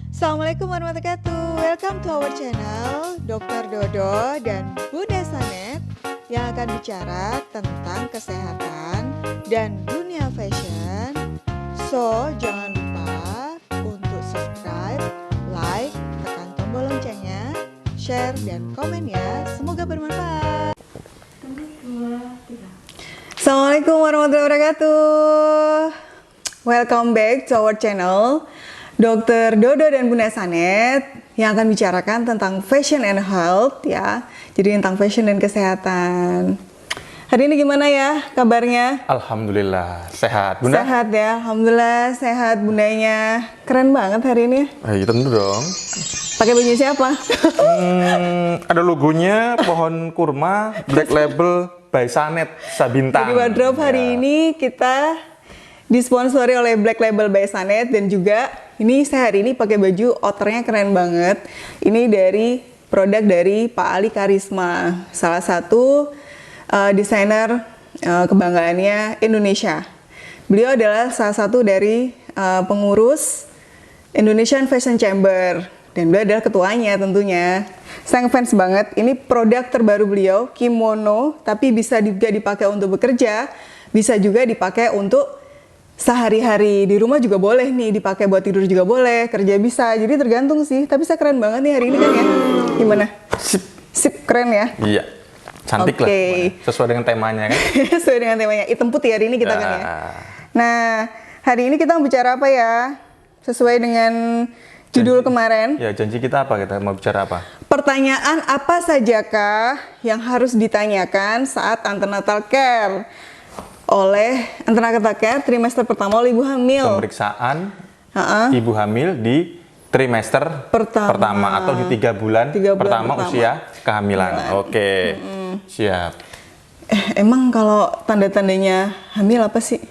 Assalamualaikum warahmatullahi wabarakatuh. Welcome to our channel Dr. Dodo dan Bunda Sanet yang akan bicara tentang kesehatan dan dunia fashion. So, jangan lupa untuk subscribe, like, tekan tombol loncengnya, share, dan komen ya. Semoga bermanfaat. Assalamualaikum warahmatullahi wabarakatuh. Welcome back to our channel Dr. Dodo dan Bunda Sanet yang akan bicarakan tentang fashion and health ya. Jadi tentang fashion dan kesehatan. Hari ini gimana ya kabarnya? Alhamdulillah sehat, Bunda. Sehat ya, alhamdulillah sehat bundanya. Keren banget hari ini. Ya tentu dong. Pakai baju siapa? Ada logonya pohon kurma, Black Label by Sanet Sabintang. Jadi wardrobe hari ini kita disponsori oleh Black Label by Sanet dan juga ini saya hari ini pakai baju outernya keren banget. Ini dari produk dari Pak Ali Karisma, salah satu desainer kebanggaannya Indonesia. Beliau adalah salah satu dari pengurus Indonesian Fashion Chamber dan beliau adalah ketuanya tentunya. Saya ngefans banget. Ini produk terbaru beliau, kimono, tapi bisa juga dipakai untuk bekerja, bisa juga dipakai untuk sehari-hari di rumah juga boleh nih, dipakai buat tidur juga boleh, kerja bisa, jadi tergantung sih. Tapi saya keren banget nih hari ini kan ya. Gimana? Sip, keren ya? Iya, cantik lah. Sesuai dengan temanya kan? Sesuai dengan temanya, hitam putih hari ini kita kan ya. Nah, hari ini kita mau bicara apa ya? Sesuai dengan judul kemarin. Ya, janji kita apa? Kita mau bicara apa? Pertanyaan apa sajakah yang harus ditanyakan saat antenatal care? Oleh antenatal care trimester pertama oleh ibu hamil. Pemeriksaan ibu hamil di trimester pertama atau di 3 bulan, pertama usia kehamilan. Oke, siap. Emang kalau tanda-tandanya hamil apa sih?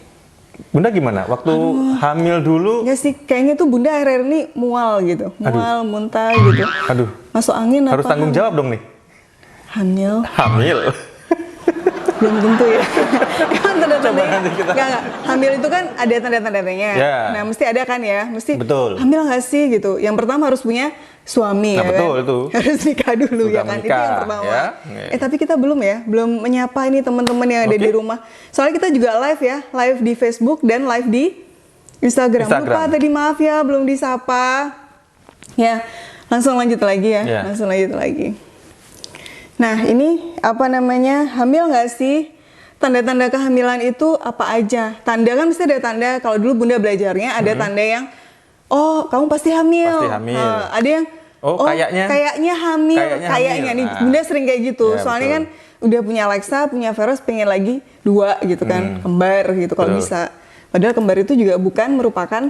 Bunda gimana? Waktu hamil dulu? Ya sih, kayaknya tuh Bunda akhir-akhir ini mual gitu. Mual, muntah gitu. Aduh. Masuk angin harus apa? Tanggung jawab dong nih. Hamil. Belum tentu ya. Emang tanda-tandanya enggak. Hamil itu kan ada tanda-tandanya. Yeah. Nah, mesti ada kan ya? Mesti betul. Hamil nggak sih gitu. Yang pertama harus punya suami ya betul, kan? Itu. Harus nikah dulu ya kan. Itu yang pertama. Ya? Tapi kita belum menyapa ini teman-teman yang ada di rumah. Soalnya kita juga live ya, live di Facebook dan live di Instagram. Lupa tadi, maaf ya belum disapa. Ya, langsung lanjut lagi ya. Yeah. Langsung lanjut lagi. Nah, ini apa namanya? Hamil nggak sih? Tanda-tanda kehamilan itu apa aja? Tanda kan mesti ada tanda. Kalau dulu Bunda belajarnya ada tanda yang kamu pasti hamil. Pasti hamil. Ada yang kayaknya hamil. Kayaknya nih Bunda sering kayak gitu. Ya, soalnya kan udah punya Alexa, punya Veros, pengen lagi 2 gitu kan, kembar gitu kalau bisa. Padahal kembar itu juga bukan merupakan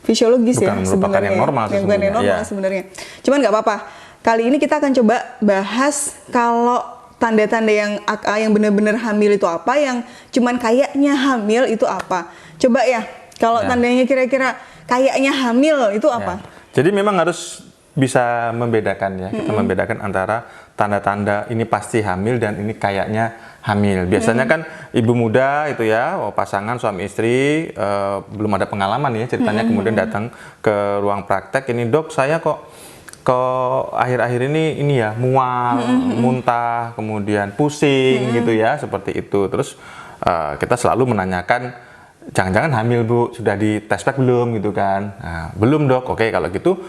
fisiologis ya sebenarnya. Bukan yang normal sebenarnya. Cuman nggak apa-apa. Kali ini kita akan coba bahas kalau tanda-tanda yang benar-benar hamil itu apa, yang cuman kayaknya hamil itu apa. Coba ya, kalau tandanya kira-kira kayaknya hamil itu apa? Jadi memang harus bisa membedakan ya, kita membedakan antara tanda-tanda ini pasti hamil dan ini kayaknya hamil. Biasanya kan ibu muda itu ya, pasangan suami istri belum ada pengalaman ya ceritanya, kemudian datang ke ruang praktek, ini dok saya kok akhir-akhir ini ya mual, muntah, kemudian pusing gitu ya, seperti itu. Terus kita selalu menanyakan, jangan-jangan hamil bu, sudah di tes pack belum gitu kan? Nah, belum dok. Oke, kalau gitu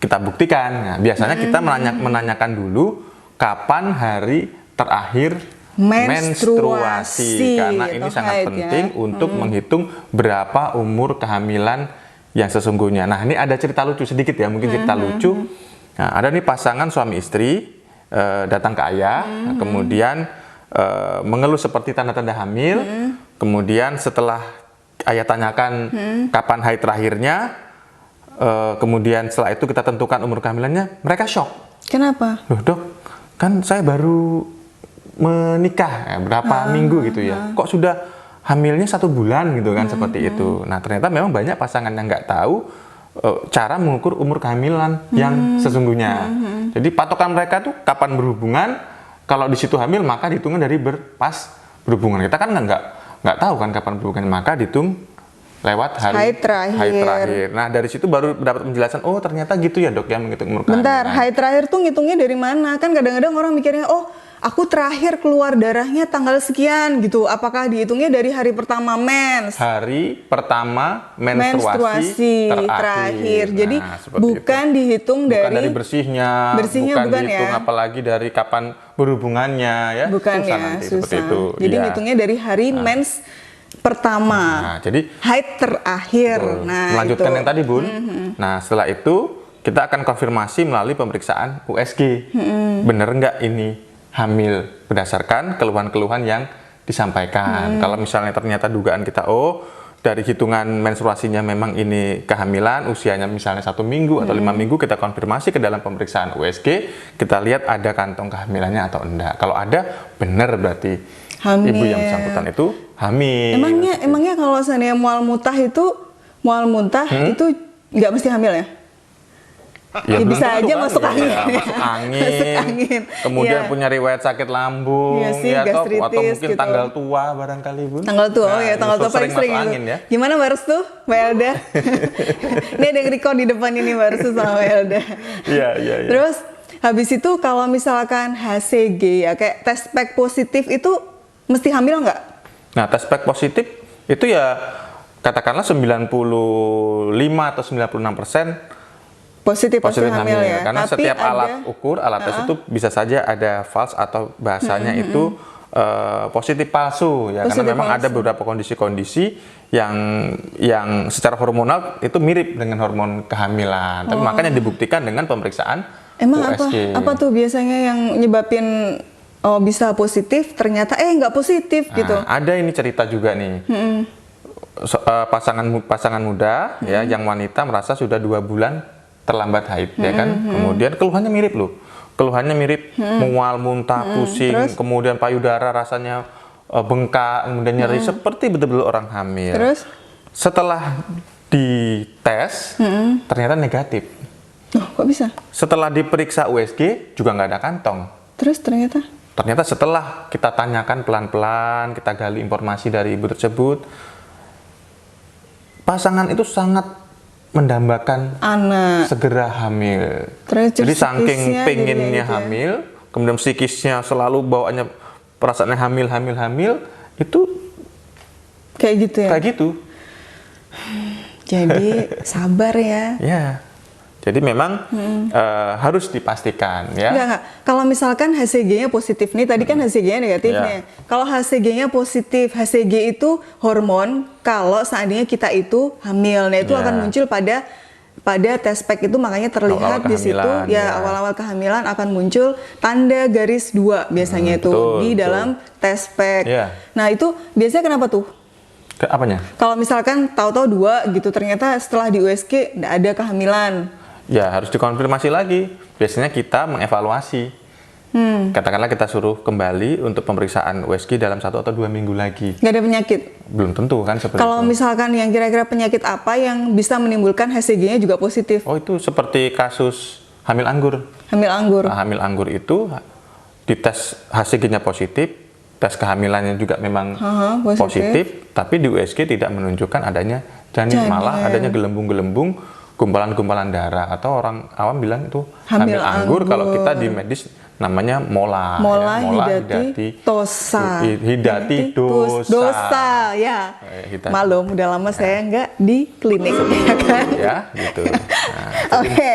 kita buktikan. Nah, biasanya kita menanyakan dulu kapan hari terakhir menstruasi, karena ini sangat penting untuk menghitung berapa umur kehamilan yang sesungguhnya. Nah, ini ada cerita lucu sedikit ya, mungkin cerita lucu. Nah, ada nih pasangan suami istri datang ke ayah, kemudian mengeluh seperti tanda-tanda hamil. Kemudian setelah ayah tanyakan kapan hari terakhirnya, kemudian setelah itu kita tentukan umur kehamilannya, mereka shock. Kenapa? Loh dok, kan saya baru menikah berapa minggu gitu ya, kok sudah hamilnya 1 bulan gitu kan, seperti itu. Nah, ternyata memang banyak pasangan yang nggak tahu cara mengukur umur kehamilan yang sesungguhnya. Jadi patokan mereka tuh kapan berhubungan, kalau di situ hamil maka dihitungnya dari pas berhubungan. Kita kan nggak tahu kan kapan berhubungan, maka dihitung lewat haid terakhir. Nah, dari situ baru dapat penjelasan, oh ternyata gitu ya dok ya menghitung umur kehamilan. Bentar, haid terakhir tuh ngitungnya dari mana? Kan kadang-kadang orang mikirnya, oh aku terakhir keluar darahnya tanggal sekian gitu. Apakah dihitungnya dari hari pertama mens? Hari pertama menstruasi terakhir. Jadi bukan itu. dihitung bukan dari bersihnya bukan dihitung ya. apalagi dari kapan berhubungannya ya. Bukan susah ya, nanti, susah. seperti itu. Jadi ngitungnya dari hari mens pertama. Nah, jadi haid terakhir. Nah, melanjutkan itu. yang tadi Bun. Nah, setelah itu kita akan konfirmasi melalui pemeriksaan USG. Bener nggak ini hamil berdasarkan keluhan-keluhan yang disampaikan. Kalau misalnya ternyata dugaan kita, oh dari hitungan menstruasinya memang ini kehamilan, usianya misalnya 1 minggu atau 5 minggu, kita konfirmasi ke dalam pemeriksaan USG, kita lihat ada kantong kehamilannya atau enggak. Kalau ada, benar berarti hamil. Ibu yang bersangkutan itu hamil. Emangnya kalau seandainya mual muntah itu nggak mesti hamil ya? Ya, bisa aja masuk angin. Ya, masuk angin. Masuk angin. Kemudian punya riwayat sakit lambung, ya, atau mungkin gitu. tanggal tua barangkali Bun. Tanggal tua, tanggal tua paling sering itu. Angin, ya. Gimana Mbak Restu, Mbak Elda? Ini ada yang record di depan ini Mbak Restu sama Mbak Elda. Iya. Terus habis itu kalau misalkan HCG ya kayak tes pack positif itu mesti hamil nggak? Nah, tes pack positif itu ya katakanlah 95 atau 96% positif hamil ya. Karena tapi setiap alat ukur, alat tes itu bisa saja ada false atau bahasanya itu positif palsu ya. Karena memang ada beberapa kondisi-kondisi yang secara hormonal itu mirip dengan hormon kehamilan. Tapi makanya dibuktikan dengan pemeriksaan USG. Apa tuh biasanya yang nyebabin bisa positif ternyata nggak positif gitu. Ada ini cerita juga nih. Pasangan muda ya yang wanita merasa sudah 2 bulan terlambat haid ya kan. Kemudian keluhannya mirip loh. Keluhannya mirip mual, muntah, pusing, terus? kemudian payudara rasanya bengkak, kemudian nyeri seperti betul-betul orang hamil. Terus setelah dites ternyata negatif. Oh, kok bisa? Setelah diperiksa USG juga nggak ada kantong. Terus ternyata setelah kita tanyakan pelan-pelan, kita gali informasi dari ibu tersebut, pasangan itu sangat mendambakan anak segera hamil. Jadi saking pengennya gitu hamil, kemudian psikisnya selalu bawaannya perasaannya hamil, itu kayak gitu ya. Kayak gitu. Jadi sabar ya. Ya. Jadi memang harus dipastikan ya. Enggak. Kalau misalkan HCG-nya positif nih, tadi kan HCG-nya negatif nih. Kalau HCG-nya positif, HCG itu hormon kalau seandainya kita itu hamil. Nah, itu akan muncul pada tes pack itu, makanya terlihat di situ awal-awal kehamilan akan muncul tanda garis 2 biasanya di dalam tes pack. Nah, itu biasanya kenapa tuh? Apanya? Kalau misalkan tahu-tahu 2 gitu, ternyata setelah di USG nggak ada kehamilan. Ya, harus dikonfirmasi lagi. Biasanya kita mengevaluasi. Katakanlah kita suruh kembali untuk pemeriksaan USG dalam 1 atau 2 minggu lagi. Nggak ada penyakit? Belum tentu kan seperti Kalau itu. misalkan yang kira-kira penyakit apa yang bisa menimbulkan HCG-nya juga positif? Oh, itu seperti kasus hamil anggur. Hamil anggur? Nah, hamil anggur itu dites HCG-nya positif, tes kehamilannya juga memang positif, tapi di USG tidak menunjukkan adanya janin, malah adanya gelembung-gelembung, gumpalan-gumpalan darah, atau orang awam bilang itu hamil anggur. Kalau kita di medis namanya mola hidatidosa ya. Malum udah lama saya nggak di klinik ya kan. Ya gitu. Oke,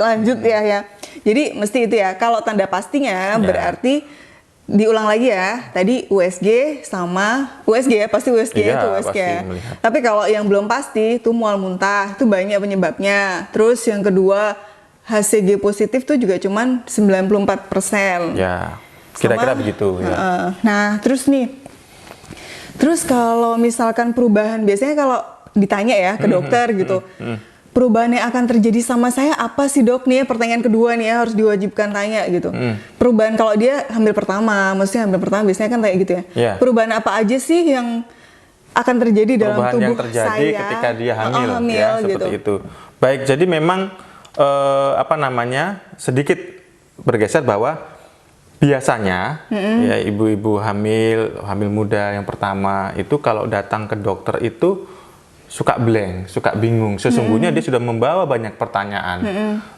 lanjut ya. Jadi mesti itu ya. Kalau tanda pastinya berarti diulang lagi ya. Tadi USG sama USG ya, pasti USG itu USG. Tapi kalau yang belum pasti itu mual muntah, itu banyak penyebabnya. Terus yang kedua HCG positif tuh juga cuman 94%. Ya, kira-kira begitu ya. Nah, terus kalau misalkan perubahan, biasanya kalau ditanya ya ke dokter gitu, perubahan yang akan terjadi sama saya apa sih dok nih? Pertanyaan kedua nih ya, harus diwajibkan tanya gitu. Perubahan kalau dia hamil pertama, maksudnya hamil pertama biasanya kan kayak gitu ya. Perubahan apa aja sih yang akan terjadi dalam tubuh yang terjadi saya ketika dia hamil ya, seperti itu. Baik, jadi memang sedikit bergeser bahwa biasanya ya ibu-ibu hamil muda yang pertama itu kalau datang ke dokter itu suka blank, suka bingung. Sesungguhnya dia sudah membawa banyak pertanyaan.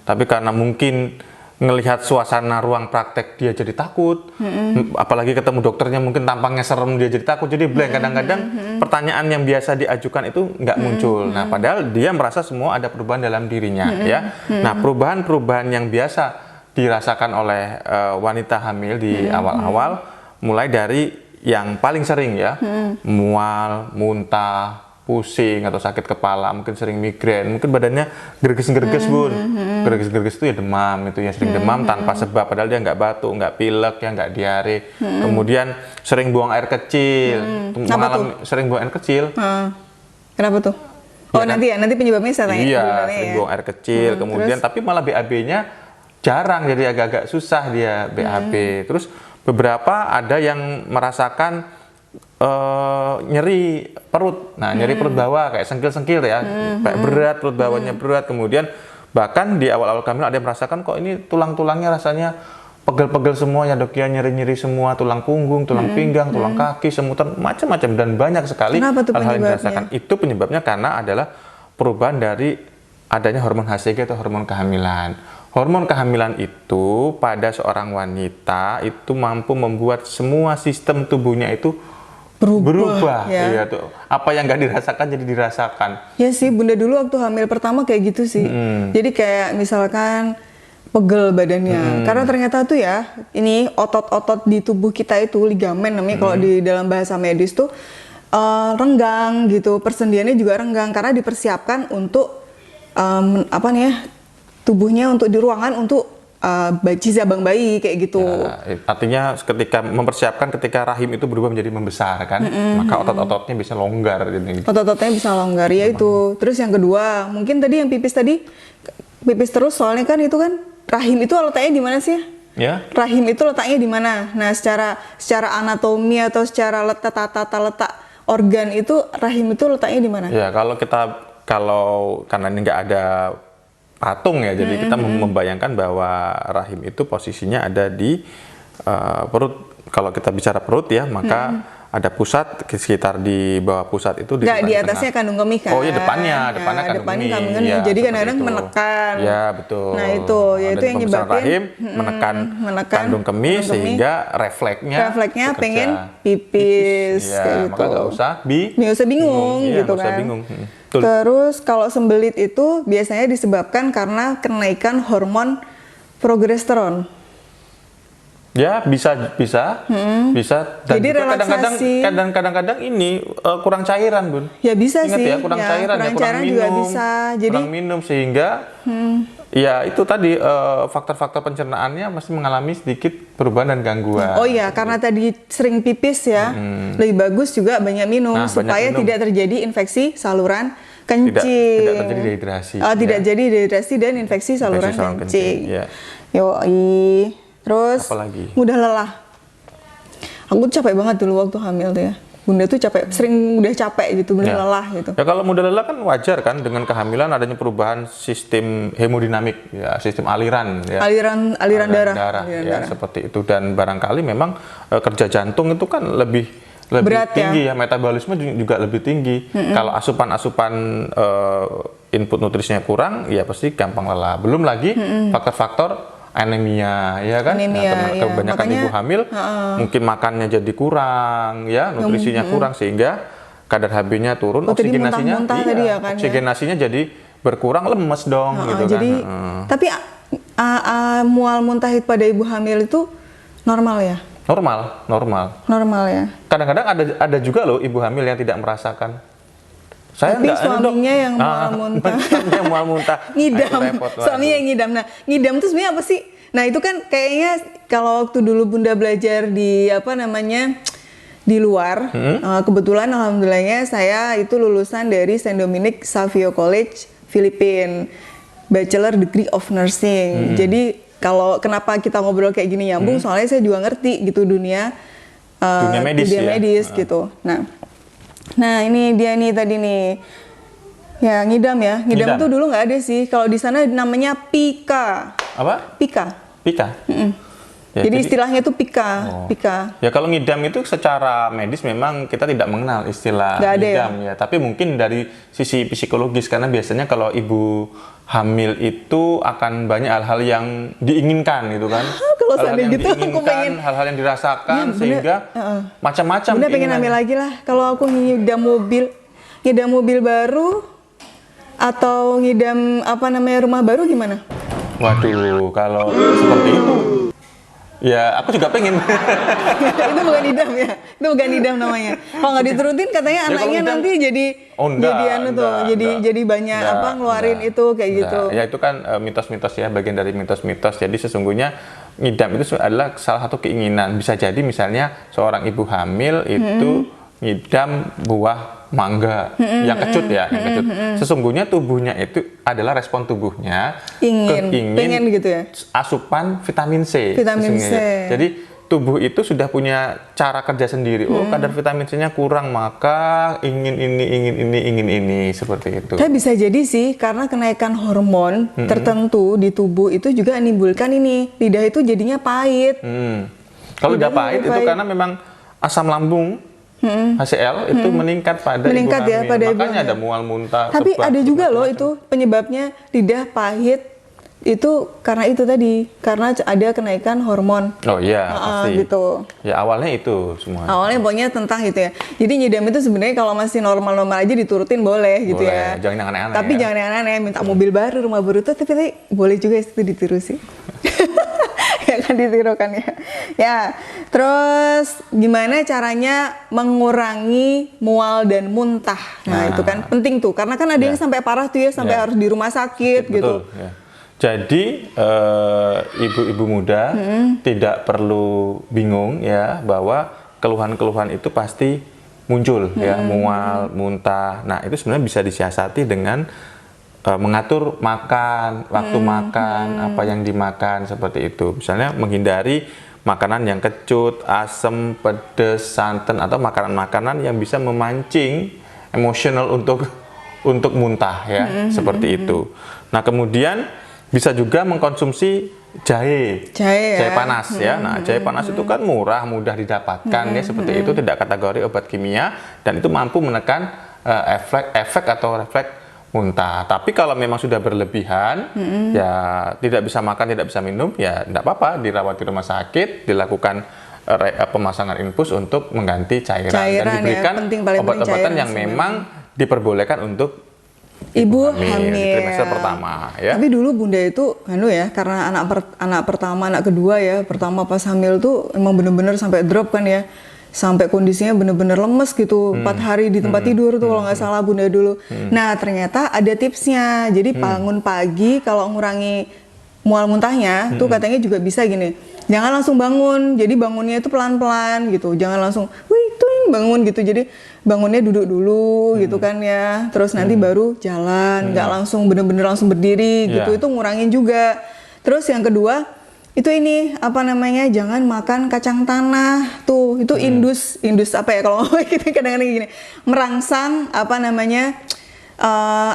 Tapi karena mungkin ngelihat suasana ruang praktek dia jadi takut, apalagi ketemu dokternya mungkin tampangnya serem dia jadi takut, jadi blank. Kadang-kadang pertanyaan yang biasa diajukan itu nggak muncul. Nah, padahal dia merasa semua ada perubahan dalam dirinya, ya. Nah, perubahan-perubahan yang biasa dirasakan oleh wanita hamil di awal-awal, mulai dari yang paling sering ya, mual, muntah, pusing atau sakit kepala, mungkin sering migrain, mungkin badannya gerges-gerges Bun. Gerges-gerges itu ya demam, itu ya sering demam tanpa sebab, padahal dia nggak batuk, nggak pilek, ya nggak diare. Kemudian sering buang air kecil, sering buang air kecil. Kenapa tuh? Oh, ya, nanti penyebabnya saya tanya. Iya, sering buang air kecil, kemudian tapi malah BAB-nya jarang, jadi agak-agak susah dia BAB. Terus beberapa ada yang merasakan nyeri perut. Nah, nyeri perut bawah kayak sengkil-sengkil ya, kayak berat, perut bawahnya berat. Kemudian bahkan di awal-awal kehamilan ada yang merasakan kok ini tulang-tulangnya rasanya pegel-pegel semua ya dok ya, nyeri-nyeri semua, tulang punggung, tulang pinggang, tulang kaki, semutan, macam-macam dan banyak sekali hal-hal yang dirasakan. Itu penyebabnya karena adalah perubahan dari adanya hormon HCG atau hormon kehamilan. Hormon kehamilan itu pada seorang wanita itu mampu membuat semua sistem tubuhnya itu berubah ya. Iya tuh. Apa yang nggak dirasakan jadi dirasakan. Ya sih, Bunda dulu waktu hamil pertama kayak gitu sih. Jadi kayak misalkan pegel badannya. Karena ternyata tuh ya, ini otot-otot di tubuh kita itu ligamen namanya kalau di dalam bahasa medis tuh renggang gitu. Persendiannya juga renggang karena dipersiapkan untuk tubuhnya untuk di ruangan untuk cabang bayi kayak gitu. Ya, artinya ketika mempersiapkan ketika rahim itu berubah menjadi membesar kan, maka otot-ototnya bisa longgar. Otot-ototnya bisa longgar ya itu. Terus yang kedua, mungkin tadi yang pipis terus soalnya kan itu kan rahim itu letaknya di mana sih? Ya. Rahim itu letaknya di mana? Nah, secara anatomi atau secara tata letak organ itu rahim itu letaknya di mana? Ya, kalau karena ini nggak ada patung ya, jadi kita membayangkan bahwa rahim itu posisinya ada di perut. Kalau kita bicara perut ya, maka ada pusat sekitar di bawah pusat itu di atasnya kandung kemih kan? Oh iya, depannya kandung kemih. Ya, jadi kadang-kadang menekan. Ya betul. Nah itu yang nyebabin rahim menekan kandung kemih sehingga refleksnya pengen pipis. Ya, maka nggak usah bingung gitu kan. Terus kalau sembelit itu biasanya disebabkan karena kenaikan hormon progesteron. Ya bisa. Dan jadi kadang-kadang ini kurang cairan Bun. Ya bisa. Ingat sih. Ya, kurang cairan minum, juga bisa. Jadi kurang minum sehingga ya itu tadi faktor-faktor pencernaannya masih mengalami sedikit perubahan dan gangguan. Oh iya, karena tadi sering pipis ya, lebih bagus juga banyak minum supaya tidak terjadi infeksi saluran kencing. Tidak terjadi dehidrasi. Tidak jadi dehidrasi dan infeksi saluran kencing. Ya. Yoi. Terus apalagi? Mudah lelah. Aku capek banget dulu waktu hamil tuh ya. Bunda tuh sering udah capek gitu, bener lelah gitu. Ya kalau mudah lelah kan wajar kan, dengan kehamilan adanya perubahan sistem hemodinamik, ya sistem aliran, ya. Aliran darah. Seperti itu. Dan barangkali memang kerja jantung itu kan lebih berat, tinggi ya, metabolisme juga lebih tinggi. Kalau asupan input nutrisinya kurang, ya pasti gampang lelah. Belum lagi faktor-faktor anemia, ya kan? Kebanyakan ibu hamil mungkin makannya jadi kurang, ya nutrisinya kurang sehingga kadar HB-nya turun, oksigenasinya jadi berkurang, lemes dong, gitu jadi, kan. Tapi mual muntahit pada ibu hamil itu normal ya? Normal ya. Kadang-kadang ada juga loh ibu hamil yang tidak merasakan. Tapi suaminya yang mual muntah. Ngidam. Suaminya yang ngidam. Nah, ngidam itu sebenarnya apa sih? Nah, itu kan kayaknya kalau waktu dulu Bunda belajar di di luar, kebetulan alhamdulillahnya saya itu lulusan dari Saint Dominic Savio College, Filipina, Bachelor Degree of Nursing. Jadi kalau kenapa kita ngobrol kayak gini nyambung, soalnya saya juga ngerti gitu dunia medis gitu. Nah ini dia nih tadi nih, ya ngidam ya. Ngidam tuh dulu nggak ada sih. Kalau di sana namanya pika. Apa? Pika. Ya, jadi istilahnya itu PICA. PICA. Ya kalau ngidam itu secara medis memang kita tidak mengenal istilah Nggak ada ngidam ya. Tapi mungkin dari sisi psikologis, karena biasanya kalau ibu hamil itu akan banyak hal-hal yang diinginkan gitu kan. Kalau hal-hal seandainya yang gitu, aku diinginkan, pengen hal-hal yang dirasakan, Ya, Bunda, sehingga macam-macam Bunda pengen keinginannya. hamil lagi lah. Kalau aku ngidam mobil baru atau ngidam apa namanya rumah baru gimana? Waduh, kalau seperti itu, ya aku juga pengen. Itu bukan idam ya, itu bukan idam namanya. Kalau nggak diturutin katanya Ya, kalau anaknya idam- nanti jadi jadi banyak apa ngeluarin itu kayak gitu. Ya itu kan mitos-mitos ya, bagian dari mitos-mitos. Jadi sesungguhnya ngidam itu adalah salah satu keinginan. Bisa jadi misalnya seorang ibu hamil itu ngidam buah mangga yang kecut ya, yang kecut. Sesungguhnya tubuhnya itu adalah respon tubuhnya pengen gitu ya. asupan vitamin C. Vitamin sesungguhnya. C. Jadi tubuh itu sudah punya cara kerja sendiri. Oh, kadar vitamin C-nya kurang, maka ingin ini seperti itu. Tapi bisa jadi sih karena kenaikan hormon tertentu di tubuh itu juga menimbulkan ini lidah itu jadinya pahit. Kalau udah Lidahnya pahit itu pahit. karena memang asam lambung HCl itu meningkat pada Meningkat ibu ya hamil. pada ibu Makanya hamil. ada mual muntah. Tapi kebak, ada juga loh macam-macam. itu penyebabnya lidah pahit itu karena itu tadi karena ada kenaikan hormon. Oh iya, pasti. Gitu. Ya awalnya itu semua. Awalnya pokoknya tentang gitu ya. Jadi nyidam itu sebenarnya kalau masih normal-normal aja diturutin boleh gitu Boleh, ya. jangan yang aneh-aneh Tapi ya. jangan yang aneh-aneh, minta mobil baru, rumah baru tuh tapi boleh juga itu ditiru sih. Ya kan ditirukan ya. Ya, terus gimana caranya mengurangi mual dan muntah? Nah, itu kan penting tuh karena kan ada yang sampai parah tuh ya sampai Ya. harus di rumah sakit gitu. Betul. Ya. Jadi ibu-ibu muda tidak perlu bingung ya bahwa keluhan-keluhan itu pasti muncul ya, mual, muntah. Nah itu sebenarnya bisa disiasati dengan mengatur makan, waktu makan, apa yang dimakan seperti itu. Misalnya menghindari makanan yang kecut, asam, pedas, santan atau makanan-makanan yang bisa memancing emosional untuk muntah ya, seperti itu. Nah, kemudian bisa juga mengkonsumsi jahe Jahe ya. panas ya. Nah, jahe panas itu kan murah, mudah didapatkan ya, seperti itu, tidak kategori obat kimia dan itu mampu menekan efek atau refleks muntah. Tapi kalau memang sudah berlebihan, ya tidak bisa makan, tidak bisa minum, ya tidak apa-apa, dirawat di rumah sakit, dilakukan pemasangan infus untuk mengganti cairan dan Cairan ya, diberikan paling penting obat-obatan cairan yang sebenarnya. memang diperbolehkan untuk Ibu di hamil. trimester pertama ya. Tapi dulu Bunda itu ya karena anak pertama, anak kedua ya, pertama pas hamil tuh emang bener-bener sampai drop kan ya. Sampai kondisinya bener-bener lemes gitu, 4 hari di tempat tidur tuh kalau nggak salah Bunda dulu. Nah ternyata ada tipsnya, jadi bangun pagi kalau ngurangi mual muntahnya tuh katanya juga bisa gini, jangan langsung bangun, jadi bangunnya itu pelan-pelan gitu, jangan langsung, wih tuing bangun gitu, jadi bangunnya duduk dulu gitu kan ya, terus nanti baru jalan, nggak langsung bener-bener langsung berdiri gitu, Iya. itu ngurangin juga. Terus yang kedua itu ini apa namanya, jangan makan kacang tanah tuh, itu indus apa ya kalau kita kadang-kadang gini, merangsang apa namanya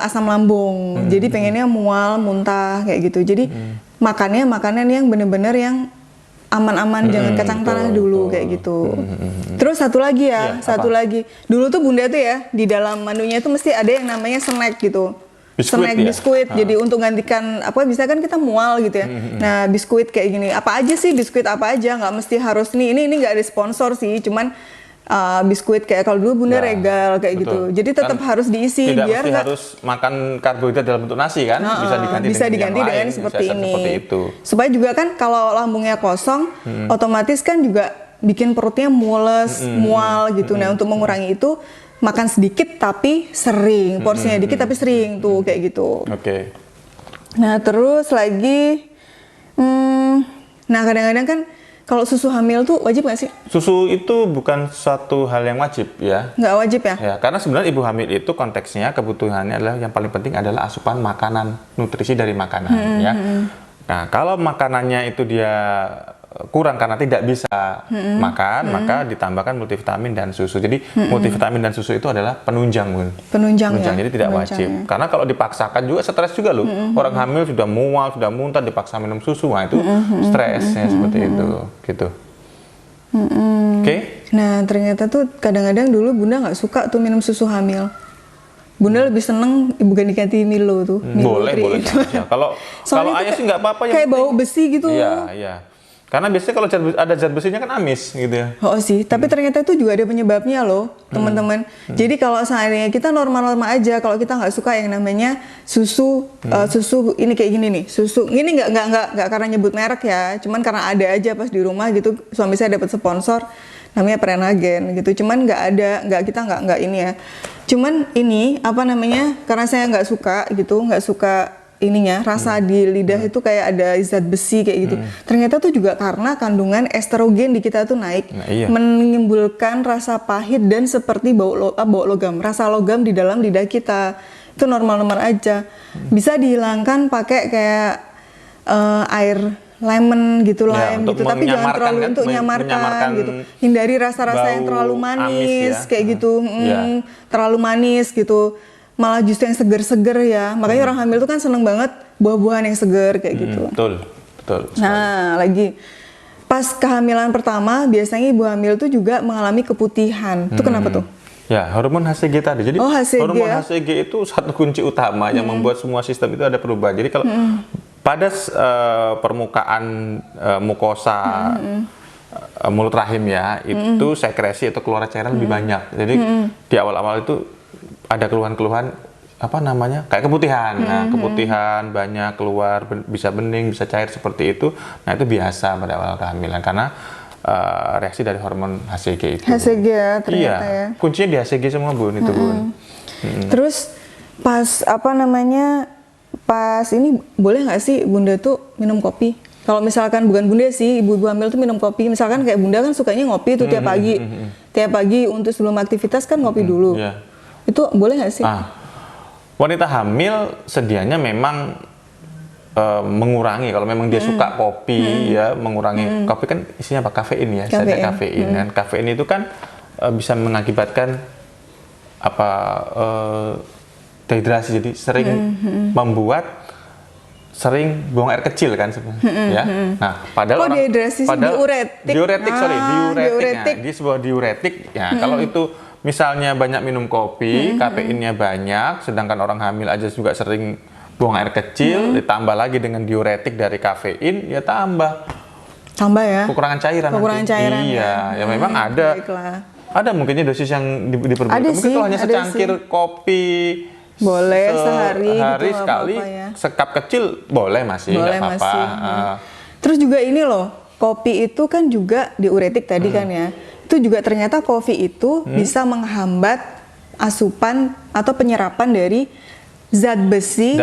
asam lambung, jadi pengennya mual muntah kayak gitu, jadi makannya makanan yang bener-bener yang aman-aman, jangan kacang tanah dulu kayak gitu. Terus satu lagi ya, Iya, satu lagi dulu tuh Bunda tuh ya di dalam menunya itu mesti ada yang namanya snack gitu. Biskuit Snack ya? biskuit, jadi untuk gantikan apa, bisa kan kita mual gitu ya. Nah biskuit kayak gini, apa aja sih biskuit apa aja, nggak mesti harus nih, ini nggak ada sponsor sih, cuman biskuit kayak kalau dulu Bunda Ya, Regal kayak betul. gitu. Jadi tetap Kan harus diisi tidak biar mesti nggak harus makan karbohidrat dalam bentuk nasi kan, bisa diganti bisa dengan diganti yang dengan lain, seperti siasat ini. seperti itu. Supaya juga kan kalau lambungnya kosong, otomatis kan juga bikin perutnya mules, mual gitu. Nah, untuk mengurangi itu makan sedikit tapi sering, porsinya dikit tapi sering tuh kayak gitu. Oke. Nah, terus lagi nah kadang-kadang kan kalau susu hamil tuh wajib nggak sih? Susu itu bukan suatu hal yang wajib ya. Nggak wajib ya? Ya, karena sebenarnya ibu hamil itu konteksnya kebutuhannya adalah yang paling penting adalah asupan makanan, nutrisi dari makanan ya. Nah, kalau makanannya itu dia kurang karena tidak bisa makan, maka ditambahkan multivitamin dan susu. Jadi multivitamin dan susu itu adalah penunjang, Bun. Penunjang ya? Jadi tidak wajib. Ya. Karena kalau dipaksakan juga stres juga loh. Orang hamil sudah mual, sudah muntah, dipaksa minum susu, nah itu stresnya seperti itu, gitu. Oke? Nah ternyata tuh kadang-kadang dulu Bunda nggak suka tuh minum susu hamil. Bunda lebih seneng bukan diganti Milo tuh. Milo Boleh aja. Kalau ayah sih nggak apa-apa. Kayak bau besi gitu. Iya. Karena biasanya kalau ada zat besinya kan amis gitu ya. Oh sih, tapi ternyata itu juga ada penyebabnya loh, teman-teman. Jadi kalau seandainya kita normal-normal aja, kalau kita nggak suka yang namanya susu, susu ini kayak gini nih, susu ini nggak karena nyebut merek ya, cuman karena ada aja pas di rumah gitu, suami saya dapat sponsor namanya Prenagen gitu, cuman kita nggak ini ya. Cuman ini apa namanya, karena saya nggak suka gitu, nggak suka ininya, rasa di lidah itu kayak ada zat besi kayak gitu. Ternyata tuh juga karena kandungan estrogen di kita tuh naik, menimbulkan rasa pahit dan seperti bau logam, rasa logam di dalam lidah kita. Itu normal-normal aja. Bisa dihilangkan pakai kayak air lemon gitu, lime gitu, tapi jangan terlalu untuk menyamarkan gitu. Hindari rasa-rasa yang terlalu manis kayak gitu, terlalu manis gitu. Malah justru yang seger-seger ya. Makanya orang hamil tuh kan seneng banget buah-buahan yang seger kayak gitu. Betul. Nah, lagi pas kehamilan pertama biasanya ibu hamil tuh juga mengalami keputihan. Itu kenapa tuh? Ya, hormon HCG tadi. Jadi hormon HCG itu satu kunci utama yang membuat semua sistem itu ada perubahan. Jadi kalau pada permukaan mukosa mulut rahim ya, itu sekresi atau keluar cairan lebih banyak. Jadi di awal-awal itu ada keluhan-keluhan apa namanya kayak keputihan. Nah, keputihan banyak keluar, bisa bening, bisa cair seperti itu. Nah, itu biasa pada awal kehamilan karena reaksi dari hormon HCG itu. HCG ya ternyata ya. Kuncinya di HCG semua, Bun, itu, Bun. Terus pas apa namanya, pas ini boleh nggak sih Bunda tuh minum kopi? Kalau misalkan bukan Bunda sih, ibu-ibu hamil tuh minum kopi. Misalkan kayak Bunda kan sukanya ngopi tuh tiap pagi. Tiap pagi untuk sebelum aktivitas kan ngopi dulu. Itu boleh nggak sih? Wanita hamil sedianya memang mengurangi, kalau memang dia suka kopi ya, mengurangi. Kopi kan isinya apa? Kafein ya, ada kafein kan. Kafein itu kan bisa mengakibatkan apa dehidrasi, jadi sering membuat sering buang air kecil kan sebenarnya ya. Nah, padahal diuretik. Dia sebuah diuretik ya. Kalau itu misalnya banyak minum kopi, kafeinnya banyak, sedangkan orang hamil aja juga sering buang air kecil, ditambah lagi dengan diuretik dari kafein, ya tambah ya. Kekurangan cairan. Iya, ya memang ada. Baiklah. Ada mungkinnya dosis yang diperbolehkan. Mungkin kalau hanya secangkir kopi boleh sehari gitu, sekali, ya. Sekap kecil boleh masih, nggak apa-apa. Terus juga ini loh, kopi itu kan juga diuretik tadi kan ya. Itu juga ternyata kopi itu bisa menghambat asupan atau penyerapan dari zat besi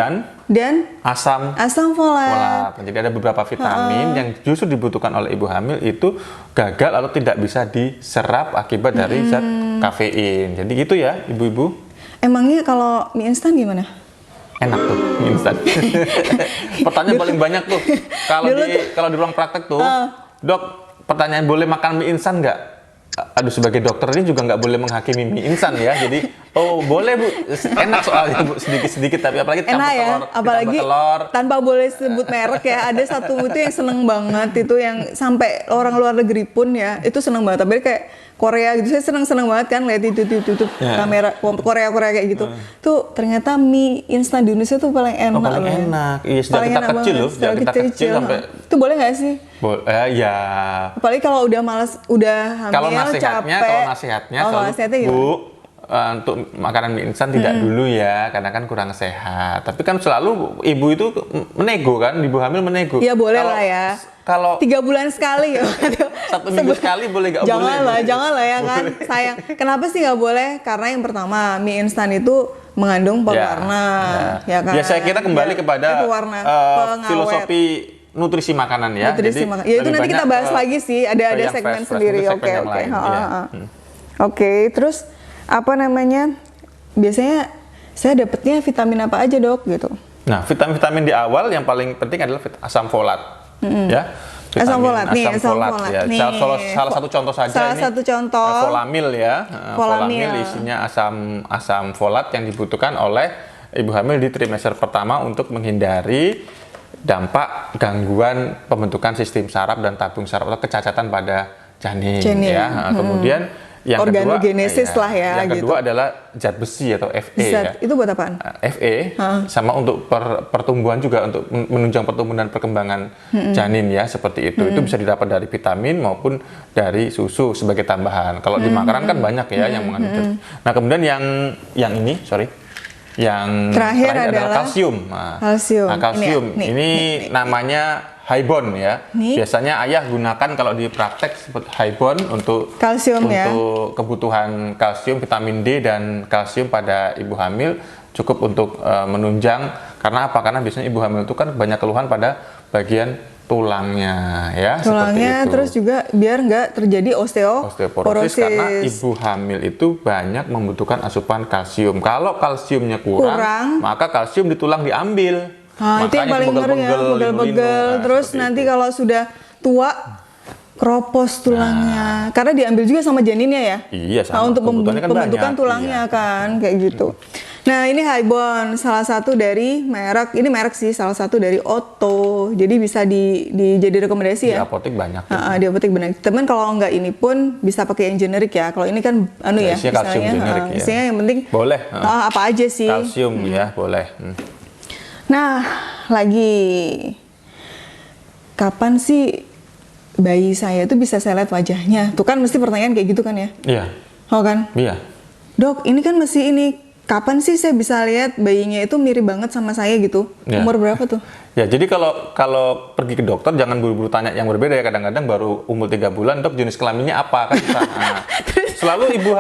dan asam folat. Jadi ada beberapa vitamin yang justru dibutuhkan oleh ibu hamil itu gagal atau tidak bisa diserap akibat dari zat kafein. Jadi gitu ya, ibu-ibu. Emangnya kalau mie instan gimana? Enak tuh mie instan. Pertanyaan paling banyak tuh. Kalau di ruang praktek tuh, Dok, pertanyaan boleh makan mie instan nggak? Aduh, sebagai dokter ini juga nggak boleh menghakimi mie instan ya. Jadi, boleh Bu, enak soalnya Bu, sedikit-sedikit, tapi apalagi enak ya, apalagi telur. Tanpa boleh sebut merek ya. Ada satu itu yang seneng banget, itu yang sampai orang luar negeri pun ya, itu seneng banget. Tapi kayak Korea gitu, saya seneng banget kan lihat itu kamera Korea kayak gitu. Tuh ternyata mie instan di Indonesia tuh paling enak. Paling enak. Iya, sejak kita kecil loh, sejak kita kecil sampai. Itu boleh nggak sih? Ya. Apalagi kalau udah malas, udah hamil, capek. Kalau nasihatnya Bu, untuk makanan mie instan tidak dulu ya, karena kan kurang sehat. Tapi kan selalu ibu itu menego kan, ibu hamil menego. Ya boleh lah ya. Kalau 3 bulan sekali ya. 1 minggu sekali boleh nggak boleh? Janganlah ya kan, sayang. Kenapa sih nggak boleh? Karena yang pertama mie instan itu mengandung pewarna, ya kan. Ya saya kira kembali kepada filosofi nutrisi makanan ya. Ya itu nanti kita bahas lagi sih, ada segmen sendiri. Oke, terus apa namanya? Biasanya saya dapetnya vitamin apa aja, Dok, gitu. Nah, vitamin di awal yang paling penting adalah asam folat. Ya. Asam folat nih, asam folat ya. nih. Salah satu contoh saja Salah ini. satu contoh. Folamil ya. Folamil isinya asam folat yang dibutuhkan oleh ibu hamil di trimester pertama untuk menghindari dampak gangguan pembentukan sistem saraf dan tabung saraf atau kecacatan pada janin. Ya. Kemudian yang organogenesis kedua, lah ya. Yang kedua adalah zat besi atau Fe ya. Itu buat apaan? Fe sama untuk pertumbuhan juga, untuk menunjang pertumbuhan dan perkembangan janin ya, seperti itu. Itu bisa didapat dari vitamin maupun dari susu sebagai tambahan. Kalau di makanan kan banyak ya yang mengandung. Nah, kemudian yang ini, yang terakhir adalah kalsium. Kalsium. Ini namanya Hibon ya. Biasanya ayah gunakan kalau di praktek seperti Hibon untuk kalsium untuk kebutuhan kalsium, vitamin D dan kalsium pada ibu hamil, cukup untuk menunjang. Karena apa? Karena biasanya ibu hamil itu kan banyak keluhan pada bagian tulangnya ya. Tulangnya, terus juga biar nggak terjadi osteoporosis. Karena ibu hamil itu banyak membutuhkan asupan kalsium. Kalau kalsiumnya kurang, maka kalsium di tulang diambil. Nah, itu yang paling ngeri ya, begel-begel. Terus nanti kalau sudah tua, keropos tulangnya. Karena diambil juga sama janinnya ya. Iya, sama. Untuk pembentukan tulangnya kan, kayak gitu. Nah, ini Hibon, salah satu dari merek, ini merek sih, salah satu dari Otto. Jadi bisa jadi rekomendasi ya. Di apotek banyak. Di apotek banyak. Teman kalau nggak ini pun bisa pakai yang generik ya. Kalau ini kan isinya kalsium generik ya. Isinya yang penting boleh. Apa aja sih. Kalsium ya, boleh. Nah, lagi kapan sih bayi saya itu bisa saya lihat wajahnya? Tuh kan mesti pertanyaan kayak gitu kan ya? Iya. Oh kan? Iya. Dok, ini kan masih ini. Kapan sih saya bisa lihat bayinya itu mirip banget sama saya gitu? Ya. Umur berapa tuh? Ya, jadi kalau pergi ke dokter jangan buru-buru tanya yang berbeda ya. Kadang-kadang baru umur 3 bulan, dok jenis kelaminnya apa kan? Selalu ibu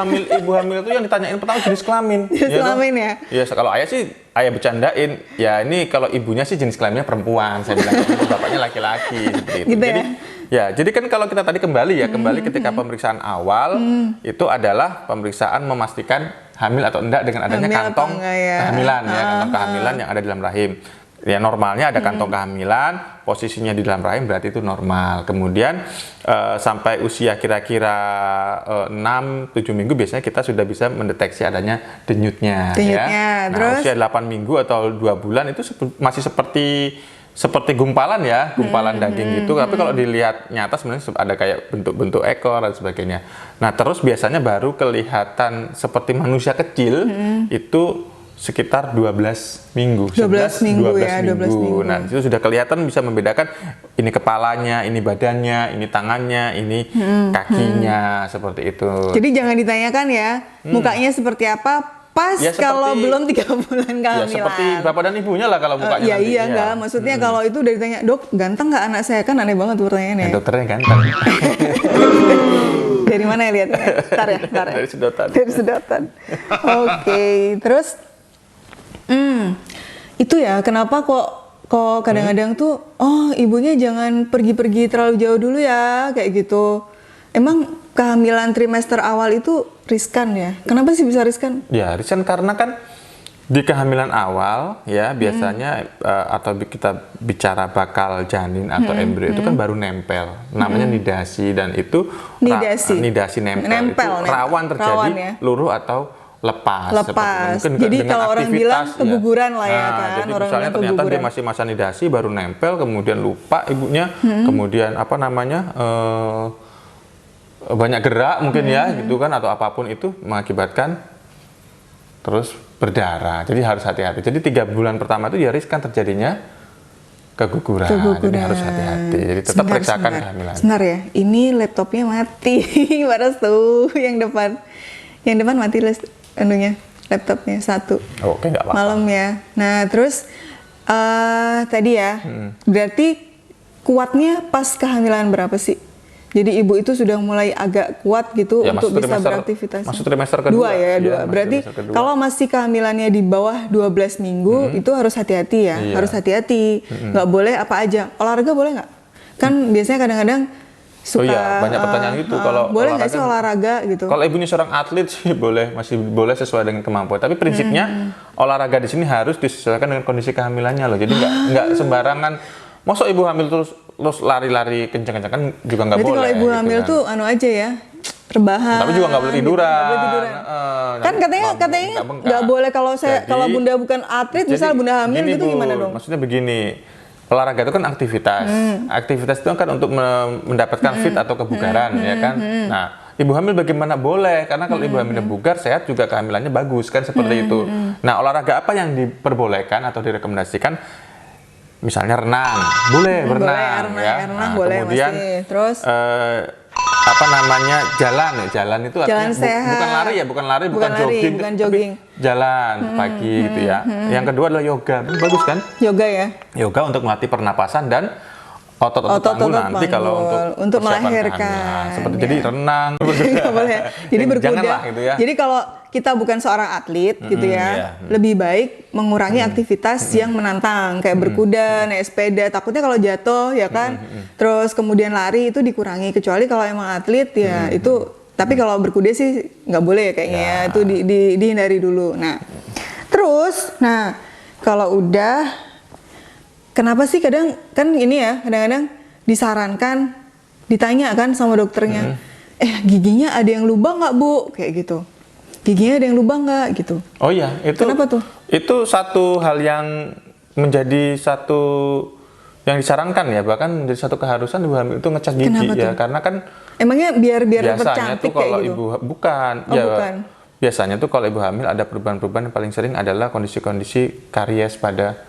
hamil itu yang ditanyain pertama jenis kelamin. Jenis kelamin ya? Ya, kalau ayah sih ayah bercandain. Ya ini kalau ibunya sih jenis kelaminnya perempuan. Saya bilang bapaknya laki-laki seperti itu. Gitu jadi jadi kan kalau kita tadi kembali ketika pemeriksaan awal itu adalah pemeriksaan memastikan hamil atau enggak dengan adanya kantong kehamilan ya, kantong kehamilan yang ada di dalam rahim. Ya normalnya ada kantong kehamilan, posisinya di dalam rahim berarti itu normal. Kemudian sampai usia kira-kira 6-7 minggu biasanya kita sudah bisa mendeteksi adanya denyutnya. Ya. Nah, usia 8 minggu atau 2 bulan itu masih seperti gumpalan ya, gumpalan daging gitu. Tapi kalau dilihat nyata sebenarnya ada kayak bentuk-bentuk ekor dan sebagainya. Nah, terus biasanya baru kelihatan seperti manusia kecil itu sekitar 12 minggu. 12 minggu. Nah, itu sudah kelihatan bisa membedakan ini kepalanya, ini badannya, ini tangannya, ini kakinya, seperti itu. Jadi jangan ditanyakan ya, mukanya seperti apa pas ya, kalau belum 3 bulan kehamilan. Ya seperti bapak dan ibunya lah kalau mukanya nanti. Iya enggak, maksudnya kalau itu udah ditanya, dok ganteng nggak anak saya, kan aneh banget pertanyaannya. Dokternya ganteng. Dari mana ya lihatnya? Ntar ya. Dari sedotan. Dari sedotan. Oke, terus itu ya kenapa kok kadang-kadang tuh ibunya jangan pergi-pergi terlalu jauh dulu ya kayak gitu. Emang kehamilan trimester awal itu riskan ya? Kenapa sih bisa riskan? Ya riskan karena kan di kehamilan awal ya biasanya atau kita bicara bakal janin atau embrio itu kan baru nempel, namanya nidasi, dan itu nidasi nempel itu rawan terjadi luruh atau lepas. Jadi kalau orang bilang keguguran lah ya kan. Jadi misalnya ternyata dia masih masa nidasi baru nempel, kemudian lupa ibunya, kemudian banyak gerak mungkin ya gitu kan, atau apapun itu mengakibatkan terus berdarah. Jadi harus hati-hati. Jadi 3 bulan pertama itu ya riskan terjadinya keguguran. Jadi harus hati-hati. Jadi tetap periksakan kehamilan. Sebentar ya, ini laptopnya mati. Waras tuh yang depan mati laptopnya satu. Oke, nggak apa-apa. Malam ya. Nah terus tadi ya, berarti kuatnya pas kehamilan berapa sih? Jadi ibu itu sudah mulai agak kuat gitu ya, untuk bisa beraktivitas. Masuk trimester kedua. Dua. Berarti kalau masih kehamilannya di bawah 12 minggu itu harus hati-hati ya. Harus hati-hati. Nggak boleh apa aja. Olahraga boleh nggak? Kan biasanya kadang-kadang suka banyak pertanyaan gitu. Kalau boleh nggak sih olahraga gitu? Kalau ibunya seorang atlet sih masih boleh sesuai dengan kemampuan. Tapi prinsipnya olahraga di sini harus disesuaikan dengan kondisi kehamilannya loh. Jadi nggak sembarangan. Masa ibu hamil terus terus lari-lari kencang-kencang kan juga nggak Berarti boleh. kalau ibu gitu hamil kan. tuh anu aja ya, rebahan. Tapi juga nggak boleh tiduran. Nggak boleh tiduran. Kan katanya nggak boleh kalau kalau bunda bukan atlet, misal bunda hamil gini, gitu Bu, gimana dong? Maksudnya begini, olahraga itu kan aktivitas. Aktivitas itu kan untuk mendapatkan fit atau kebugaran, ya kan. Nah, ibu hamil bagaimana boleh? Karena kalau ibu hamilnya bugar, sehat juga kehamilannya bagus kan seperti itu. Nah, olahraga apa yang diperbolehkan atau direkomendasikan? Misalnya renang, boleh berenang, ya. Renang boleh kemudian, masih. Terus apa namanya, jalan itu artinya jalan sehat. bukan lari ya, bukan jogging, bukan jogging. tapi jalan pagi gitu ya. Yang kedua adalah yoga, bagus kan? Yoga ya. Yoga untuk melatih pernapasan dan otot-otot panggul nanti kalau untuk persiapan melahirkan. kehamilan. Seperti jadi renang, Nggak boleh. Jadi berkuda. Janganlah gitu ya. Jadi kalau kita bukan seorang atlet gitu ya, lebih baik mengurangi aktivitas yang menantang kayak berkuda, naik sepeda. Takutnya kalau jatuh ya kan. Terus kemudian lari itu dikurangi. Kecuali kalau emang atlet ya itu. Tapi kalau berkuda sih nggak boleh ya kayaknya ya. Itu dihindari dulu. Nah, terus, kalau udah kenapa sih kadang kan ini ya, kadang-kadang disarankan, ditanya kan sama dokternya, giginya ada yang lubang nggak Bu? Kayak gitu. Giginya ada yang lubang nggak gitu. Oh iya, itu. Kenapa tuh? Itu satu hal yang menjadi satu yang disarankan ya, bahkan menjadi satu keharusan ibu hamil itu ngecek gigi. Kenapa ya, tuh? karena kan Emangnya biar biasanya cantik tuh kalau kayak gitu? bukan, bukan. Biasanya tuh kalau ibu hamil ada perubahan-perubahan yang paling sering adalah kondisi-kondisi karies pada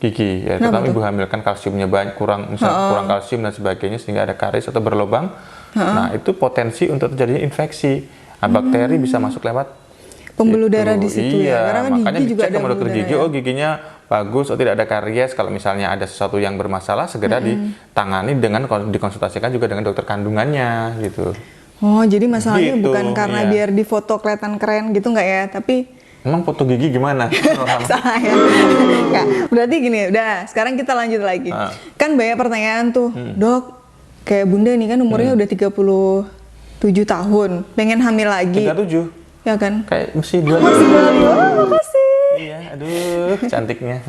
gigi ya. Terutama ibu hamil kan kalsiumnya banyak, kurang kalsium dan sebagainya sehingga ada karies atau berlubang. Nah, itu potensi untuk terjadinya infeksi. Nah, bakteri bisa masuk lewat pembuluh darah di situ ya. Karena kan makanya gigi juga dicek ada sama dokter pembuluh gigi, darah. oh giginya bagus, oh tidak ada karies. Kalau misalnya ada sesuatu yang bermasalah, segera ditangani dengan dikonsultasikan juga dengan dokter kandungannya gitu. Oh, jadi masalahnya Gitu, bukan karena iya. biar di foto kelihatan keren gitu nggak ya? Tapi Emang foto gigi gimana? salah ya. Nggak, berarti gini, udah sekarang kita lanjut lagi. Kan banyak pertanyaan tuh, Dok, kayak Bunda nih kan umurnya udah 37 tahun, pengen hamil lagi. 37? Ya kan? Kayak mesti 2. Masih baru, makasih. Iya, aduh, cantiknya.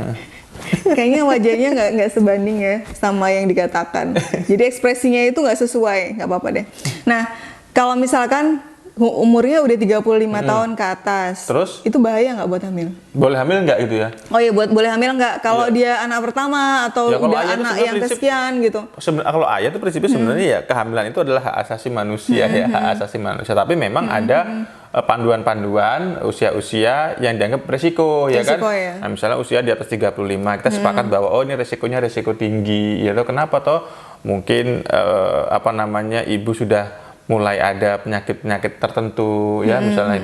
Kayaknya wajahnya nggak sebanding ya sama yang dikatakan. Jadi ekspresinya itu nggak sesuai, nggak apa-apa deh. Nah, kalau misalkan umurnya udah 35 tahun ke atas, Terus? itu bahaya nggak buat hamil? Boleh hamil nggak gitu ya? Oh iya, boleh hamil nggak? Kalau dia anak pertama atau Ya, kalau udah ayah itu anak sebenarnya yang prinsip- kesekian gitu? Kalau ayah itu prinsipnya sebenarnya ya kehamilan itu adalah hak asasi manusia ya, hak asasi manusia. Tapi memang ada panduan-panduan usia-usia yang dianggap resiko ya kan? Resiko, ya. Nah, misalnya usia di atas 35, kita sepakat bahwa oh ini resikonya resiko tinggi. Ya toh kenapa toh? Mungkin ibu sudah mulai ada penyakit-penyakit tertentu ya, misalnya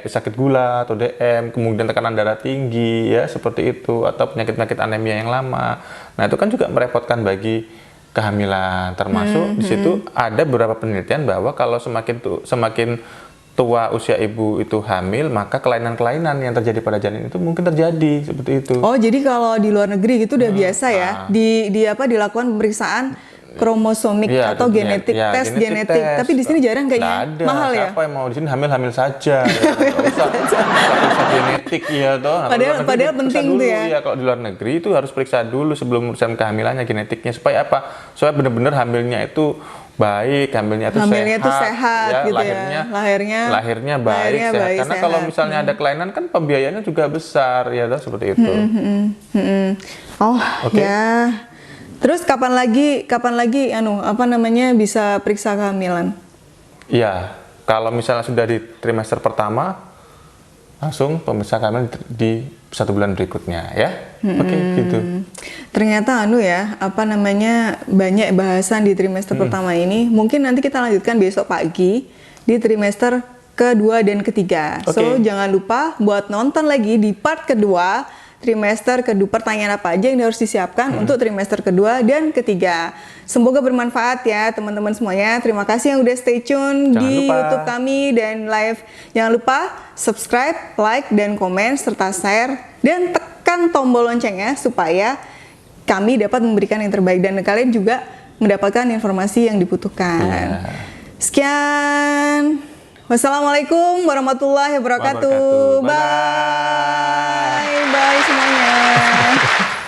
sakit gula atau DM, kemudian tekanan darah tinggi ya seperti itu, atau penyakit-penyakit anemia yang lama. Nah, itu kan juga merepotkan bagi kehamilan. Termasuk di situ ada beberapa penelitian bahwa kalau semakin tua usia ibu itu hamil, maka kelainan-kelainan yang terjadi pada janin itu mungkin terjadi seperti itu. Oh, jadi kalau di luar negeri gitu udah biasa ya? Dilakukan pemeriksaan kromosomik atau genetik, tes genetik. Tapi di sini jarang kayaknya. Ada. Mahal ya? Siapa yang mau di sini hamil saja. Nggak usah genetik ya toh. Nah, Padahal penting tuh ya. Kalau di luar negeri itu harus periksa dulu sebelum urusan kehamilannya genetiknya, supaya apa? Supaya benar-benar hamilnya itu baik, hamilnya itu sehat ya, gitu lahirnya baik, sehat. Karena kalau misalnya ada kelainan kan pembiayaannya juga besar ya toh, seperti itu. Oh, ya. Terus kapan lagi bisa periksa kehamilan? Iya, kalau misalnya sudah di trimester pertama, langsung pemeriksaan kehamilan di 1 bulan berikutnya ya. Oke, gitu. Ternyata banyak bahasan di trimester pertama ini. Mungkin nanti kita lanjutkan besok pagi di trimester kedua dan ketiga. So, jangan lupa buat nonton lagi di part kedua trimester kedua, pertanyaan apa aja yang harus disiapkan untuk trimester kedua dan ketiga. Semoga bermanfaat ya teman-teman semuanya. Terima kasih yang udah stay tune di YouTube kami dan live. Jangan lupa subscribe, like, dan komen, serta share, dan tekan tombol loncengnya supaya kami dapat memberikan yang terbaik dan kalian juga mendapatkan informasi yang dibutuhkan. Sekian. Wassalamualaikum warahmatullahi wabarakatuh. Bye.